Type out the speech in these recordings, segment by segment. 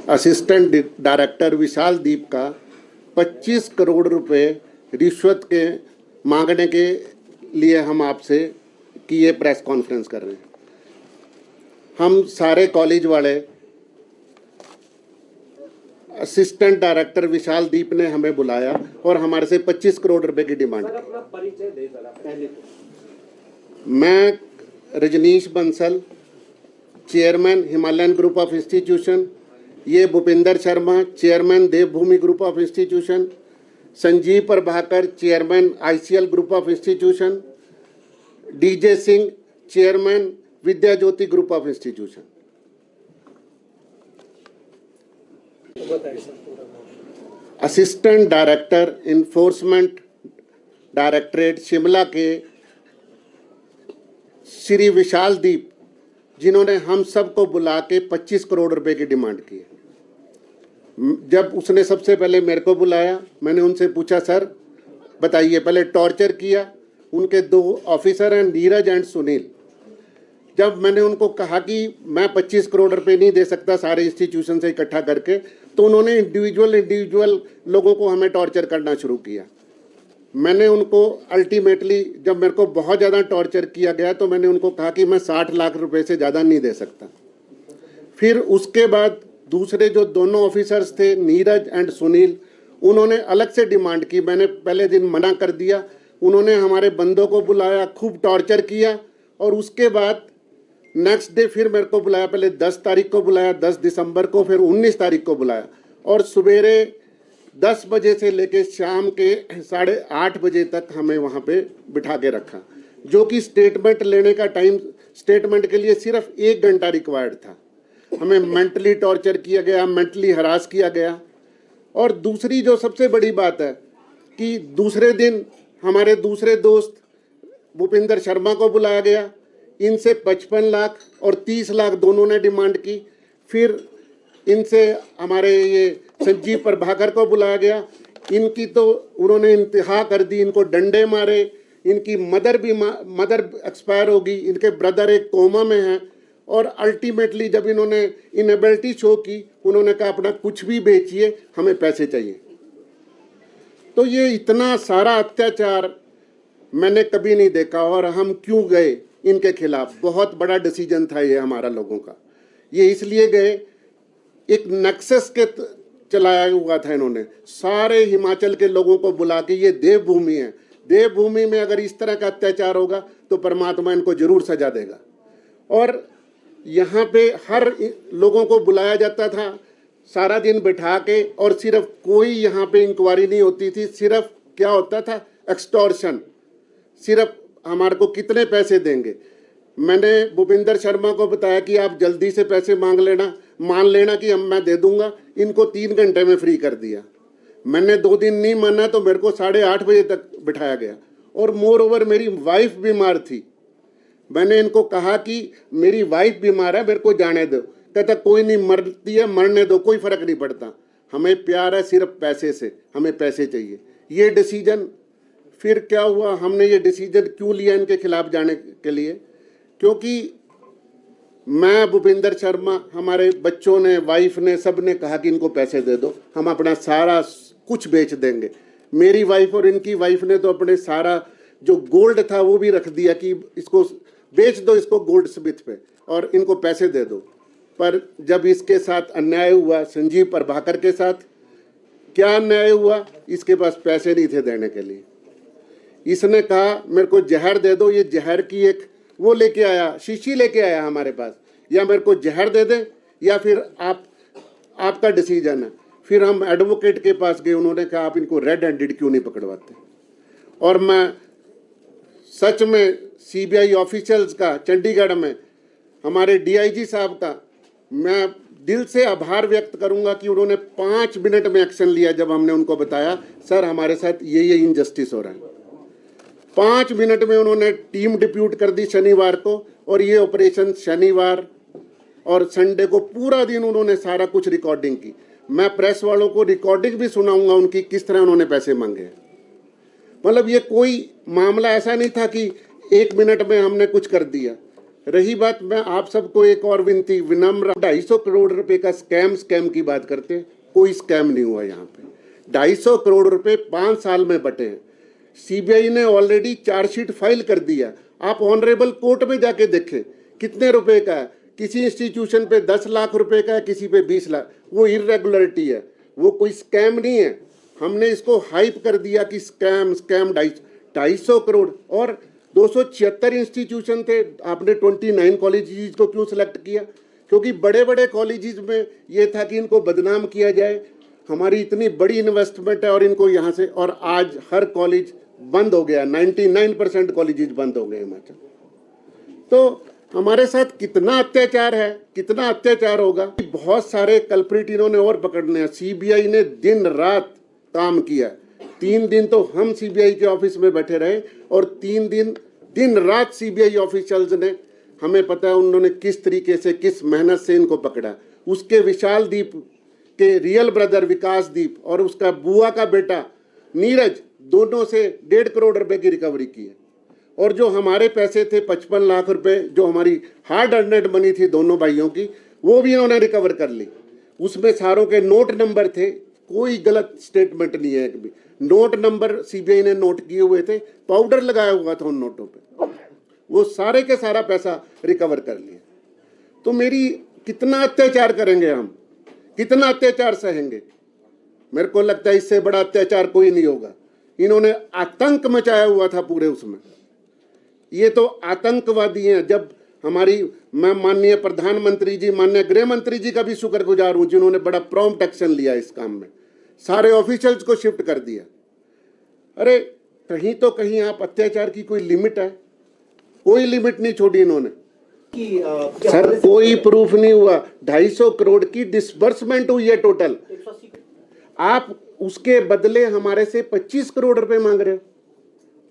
Assistant director विशाल दीप का 25 करोड़ रुपए रिश्वत के मांगने के लिए हम आपसे की ये प्रेस कॉन्फ्रेंस कर रहे हैं। हम सारे कॉलेज वाले असिस्टेंट डायरेक्टर विशाल दीप ने हमें बुलाया और हमारे से 25 करोड़ रुपए की डिमांड की। अपना परिचय दे जरा पहले तो। मैं Rajneesh Bansal, chairman Himalayan group of institution. ये Bhupinder Sharma, chairman Devbhoomi group of institution. Sanjeev Prabhakar, chairman ICL group of institution. DJ Singh, chairman Vidya Jyoti group of institution. Assistant director enforcement directorate Shimla के श्री विशाल दीप, जिन्होंने हम सबको बुला के 25 करोड़ रुपए की डिमांड की है। जब उसने सबसे पहले मेरे को बुलाया, मैंने उनसे पूछा, सर बताइए, पहले टॉर्चर किया। उनके 2 ऑफिसर हैं, नीरज एंड सुनील। जब मैंने उनको कहा कि मैं 25 करोड़ रुपए नहीं दे सकता सारे इंस्टीट्यूशन से इकट्ठा करके, तो उन्होंने इंडिविजुअल लोगों को हमें टॉर्चर करना शुरू किया। मैंने उनको अल्टीमेटली, जब मेरे को बहुत ज़्यादा टॉर्चर किया गया, तो मैंने उनको कहा कि मैं 60 लाख रुपए से ज़्यादा नहीं दे सकता। फिर उसके बाद दूसरे जो दोनों ऑफिसर्स थे, नीरज एंड सुनील, उन्होंने अलग से डिमांड की। मैंने पहले दिन मना कर दिया। उन्होंने हमारे बंदों को बुलाया, खूब टॉर्चर किया, और उसके बाद नेक्स्ट डे फिर मेरे को बुलाया। पहले 10 तारीख को बुलाया, 10 दिसंबर को, फिर 19 तारीख को बुलाया, और सवेरे 10 बजे से लेके शाम के 8:30 बजे तक हमें वहाँ पे बिठा के रखा, जो कि स्टेटमेंट लेने का टाइम, स्टेटमेंट के लिए सिर्फ 1 घंटा रिक्वायर्ड था। हमें मेंटली टॉर्चर किया गया, मेंटली हरास किया गया। और दूसरी जो सबसे बड़ी बात है कि दूसरे दिन हमारे दूसरे दोस्त भूपिंदर शर्मा को बुलाया गया। इनसे 55 लाख और 30 लाख दोनों ने डिमांड की। फिर इनसे हमारे ये संजीव प्रभाकर को बुलाया गया। इनकी तो उन्होंने इंतहा कर दी, इनको डंडे मारे। इनकी मदर एक्सपायर होगी, इनके ब्रदर एक कोमा में हैं। और अल्टीमेटली जब इन्होंने इनेबिलिटी शो की, उन्होंने कहा अपना कुछ भी बेचिए, हमें पैसे चाहिए। तो ये इतना सारा अत्याचार मैंने कभी नहीं देखा। और हम क्यों गए इनके खिलाफ? बहुत बड़ा डिसीजन था ये हमारा लोगों का। ये इसलिए गए, एक नक्सस के चलाया हुआ था इन्होंने। सारे हिमाचल के लोगों को बुला के, ये देवभूमि है, देवभूमि में अगर इस तरह का अत्याचार होगा तो परमात्मा इनको जरूर सजा देगा। और यहाँ पे हर लोगों को बुलाया जाता था, सारा दिन बिठा के, और सिर्फ कोई यहाँ पे इंक्वायरी नहीं होती थी। सिर्फ क्या होता था? एक्सटॉर्शन। सिर्फ हमारे को कितने पैसे देंगे। मैंने भूपिंदर शर्मा को बताया कि आप जल्दी से पैसे मान लेना कि मैं दे दूंगा। इनको 3 घंटे में फ्री कर दिया। मैंने 2 दिन नहीं माना तो मेरे को 8:30 बजे तक बिठाया गया। और मोर ओवर मेरी वाइफ बीमार थी। मैंने इनको कहा कि मेरी वाइफ बीमार है, मेरे को जाने दो। कहता कोई नहीं, मरती है मरने दो, कोई फर्क नहीं पड़ता, हमें प्यार है सिर्फ पैसे से, हमें पैसे चाहिए। ये डिसीजन फिर क्या हुआ, हमने ये डिसीजन क्यों लिया इनके खिलाफ जाने के लिए? क्योंकि मैं, भूपिंदर शर्मा, हमारे बच्चों ने, वाइफ ने, सब ने कहा कि इनको पैसे दे दो, हम अपना सारा कुछ बेच देंगे। मेरी वाइफ और इनकी वाइफ ने तो अपने सारा जो गोल्ड था वो भी रख दिया कि इसको बेच दो, इसको गोल्ड स्मिथ पे, और इनको पैसे दे दो। पर जब इसके साथ अन्याय हुआ, संजीव प्रभाकर के साथ क्या अन्याय हुआ, इसके पास पैसे नहीं थे देने के लिए। इसने कहा मेरे को जहर दे दो। ये जहर की एक वो लेके आया, शीशी लेके आया हमारे पास, या मेरे को जहर दे दे या फिर आपका डिसीजन है। फिर हम एडवोकेट के पास गए, उन्होंने कहा आप इनको रेड हैंडेड क्यों नहीं पकड़वाते। और मैं सच में सीबीआई ऑफिशियल्स का, चंडीगढ़ में हमारे डीआईजी साहब का, मैं दिल से आभार व्यक्त करूंगा कि उन्होंने 5 मिनट में एक्शन लिया। जब हमने उनको बताया सर हमारे साथ ये इनजस्टिस हो रहा है, 5 मिनट में उन्होंने टीम डिप्यूट कर दी शनिवार को। और ये ऑपरेशन शनिवार और संडे को पूरा दिन उन्होंने सारा कुछ रिकॉर्डिंग की। मैं प्रेस वालों को रिकॉर्डिंग भी सुनाऊंगा उनकी, किस तरह उन्होंने पैसे मांगे। मतलब ये कोई मामला ऐसा नहीं था कि 1 मिनट में हमने कुछ कर दिया। रही बात, मैं आप सबको एक और विनती विनम्र, 250 करोड़ रुपए का स्कैम की बात करते हैं, कोई स्कैम नहीं हुआ यहाँ पे। 250 करोड़ रुपए 5 साल में बटे हैं। सीबीआई ने ऑलरेडी चार्जशीट फाइल कर दिया। आप ऑनरेबल कोर्ट में जाके देखें कितने रुपए का है। किसी इंस्टीट्यूशन पे 10 लाख रुपए का है, किसी पे 20 लाख। वो इरेगुलरिटी है, वो कोई स्कैम नहीं है। हमने इसको हाइप कर दिया कि स्कैम 250 करोड़। और 276 इंस्टीट्यूशन थे, आपने 29 कॉलेजेस को क्यों सिलेक्ट किया? क्योंकि बड़े बड़े कॉलेजेस में ये था कि इनको बदनाम किया जाए, हमारी इतनी बड़ी इन्वेस्टमेंट है और इनको यहाँ से। और आज हर कॉलेज बंद हो गया, 99% कॉलेजेस बंद हो गए हिमाचल। तो हमारे साथ कितना अत्याचार है, कितना अत्याचार होगा। बहुत सारे कल्प्रिट इन्होंने और पकड़ने हैं। सीबीआई ने दिन रात काम किया। 3 दिन तो हम सीबीआई के ऑफिस में बैठे रहे और 3 दिन रात सीबीआई ऑफिशियल्स ने, हमें पता है उन्होंने किस तरीके से, किस मेहनत से इनको पकड़ा। उसके विशाल दीप के रियल ब्रदर विकास दीप और उसका बुआ का बेटा नीरज, दोनों से 1.5 करोड़ रुपए की रिकवरी की है। और जो हमारे पैसे थे 55 लाख रुपए, जो हमारी हार्ड अर्नेड मनी थी दोनों भाइयों की, वो भी इन्होंने रिकवर कर ली। उसमें सारों के नोट नंबर थे, कोई गलत स्टेटमेंट नहीं है एक भी। नोट नंबर सीबीआई ने नोट किए हुए थे, पाउडर लगाया हुआ था उन नोटों पे। वो सारे के सारा पैसा रिकवर कर लिया। तो मेरी कितना अत्याचार करेंगे हम, कितना अत्याचार सहेंगे? मेरे को लगता है इससे बड़ा अत्याचार कोई नहीं होगा। इन्होंने आतंक मचाया हुआ था पूरे उसमें। ये तो आतंकवादी हैं। जब हमारी, मैं माननीय प्रधानमंत्री जी, माननीय गृह मंत्री जी का भी शुक्रगुजार हूं जिन्होंने बड़ा प्रॉम्प्ट एक्शन लिया इस काम में, सारे ऑफिशियल्स को शिफ्ट कर दिया। अरे कहीं तो कहीं आप, अत्याचार की कोई लिमिट है? कोई लिमिट नहीं छोड़ी इन्होंने। सर कोई प्रूफ नहीं हुआ। 250 करोड़ की डिसबर्समेंट हुई है टोटल। आप उसके बदले हमारे से 25 करोड़ रुपए मांग रहे हो।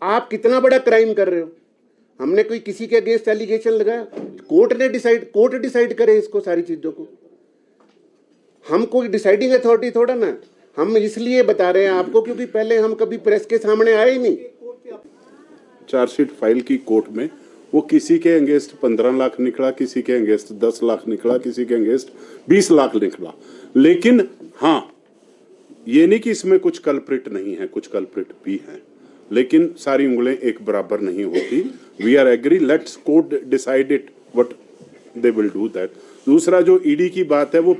आप कितना बड़ा क्राइम कर रहे हो? हमने कोई किसी के अगेंस्ट एलिगेशन लगाया? कोर्ट डिसाइड करे इसको, सारी चीजों को। हम कोई डिसाइडिंग अथॉरिटी थोड़ा ना। हम इसलिए बता रहे हैं आपको क्योंकि पहले हम कभी प्रेस के सामने आए ही नहीं। चार्जशीट फाइल की कोर्ट में वो किसी के अगेंस्ट 15 लाख निकला, किसी के अगेंस्ट 10 लाख निकला, किसी के अगेंस्ट 20 लाख निकला। लेकिन हाँ, ये नहीं कि इसमें कुछ कल्प्रिट नहीं है, कुछ कल्प्रिट भी हैं, लेकिन सारी उंगलें एक बराबर नहीं होती। We are agree, let's court decide it what they will do that. दूसरा जो ईडी की बात है, वो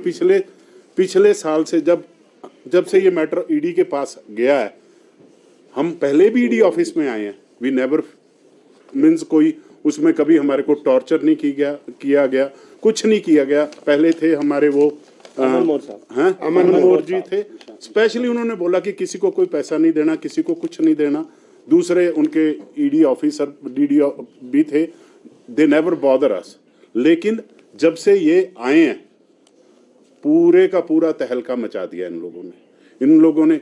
पिछले साल से जब से ये मैटर ईडी के पास गया है, हम पहले भी ईडी ऑफिस में आए हैं। वी नेवर मीन्स कोई उसमें कभी हमारे को टॉर्चर नहीं किया गया, कुछ नहीं किया गया। पहले थे हमारे वो अमन मोर जी थे, स्पेशली उन्होंने बोला कि किसी को कोई पैसा नहीं देना, किसी को कुछ नहीं देना। दूसरे उनके ईडी ऑफिसर डीडी भी थे, दे नेवर बॉदर अस। लेकिन जब से ये आए हैं, पूरे का पूरा तहलका मचा दिया इन लोगों ने। इन लोगों ने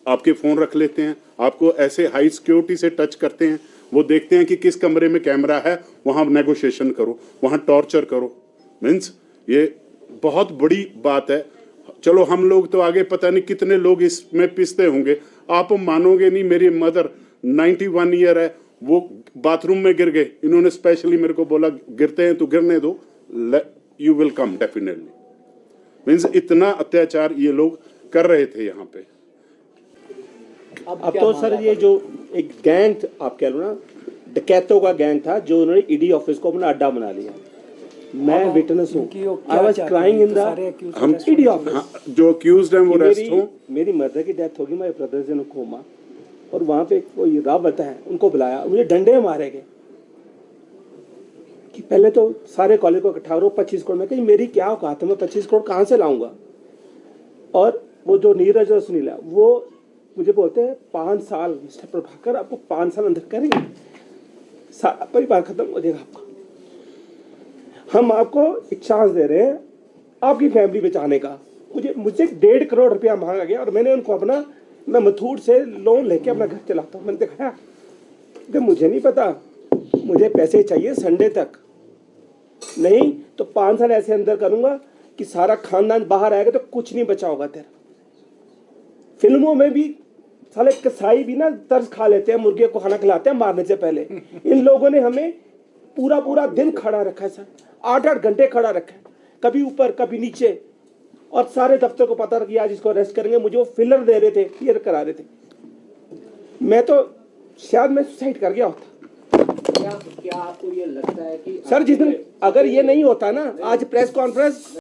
आपके फोन रख लेते हैं, आपको ऐसे हाई सिक्योरिटी से टच करते हैं, वो देखते हैं कि किस कमरे में कैमरा है, वहां नेगोशिएशन करो, वहां टॉर्चर करो। मीन्स ये बहुत बड़ी बात है। चलो हम लोग तो आगे पता नहीं कितने लोग इसमें पिसते होंगे। आप मानोगे नहीं, मेरी मदर 91 ईयर है, वो बाथरूम में गिर गए। इन्होंने स्पेशली मेरे को बोला गिरते हैं तो गिरने दो, you will come definitely. Means इतना अत्याचार ये लोग कर रहे थे यहाँ पे। अब तो सर ये जो एक गैंग, आप कह लो ना, डकैतों का गैंग था जो उन्होंने ईडी ऑफिस को अपना अड्डा बना लिया। मैं विटनेस हूँ, I was crying in the ED office. जो अक्यूज्ड हैं वो रेस्ट हो। मेरी मदर की डेथ होगी, my brother is in coma, और वहां पे कोई रावत है, उनको बुलाया, मुझे डंडे मारे गए कि पहले तो सारे कॉलेज को इकट्ठा करो 25 करोड़ में। कहीं मेरी क्या औकात है, मैं 25 करोड़ कहाँ से लाऊंगा? और वो जो नीरज और सुनील है, वो मुझे बोलते हैं 5 साल मिस्टर प्रभाकर, आपको 5 साल अंदर करेंगे, सारा परिवार खत्म हो जाएगा आपका। हम आपको एक चांस दे रहे हैं आपकी फैमिली बचाने का। मुझे 1.5 करोड़ रुपया मांगा गया और मैंने उनको अपना, मैं मथुट से लोन लेके अपना घर चलाता हूँ। मैंने दिखाया कि मुझे नहीं पता, मुझे पैसे चाहिए संडे तक, नहीं तो 5 साल ऐसे अंदर करूंगा कि सारा खानदान बाहर आएगा तो कुछ नहीं बचा होगा तेरा। फिल्मों में भी साले कसाई भी ना तरस खा लेते हैं, मुर्गे को खाना खिलाते हैं मारने से पहले। इन लोगों ने हमें पूरा पूरा दिन खड़ा रखा है सर, 8-8 घंटे खड़ा रखा है, कभी ऊपर कभी नीचे, और सारे दफ्तर को पता कि आज इसको अरेस्ट करेंगे। मुझे वो फिलर दे रहे थे, क्लियर करा रहे थे। मैं तो शायद मैं सुसाइड कर गया होता। क्या आपको ये लगता है कि सर जिस दिन अगर ये नहीं होता ना, आज प्रेस कॉन्फ्रेंस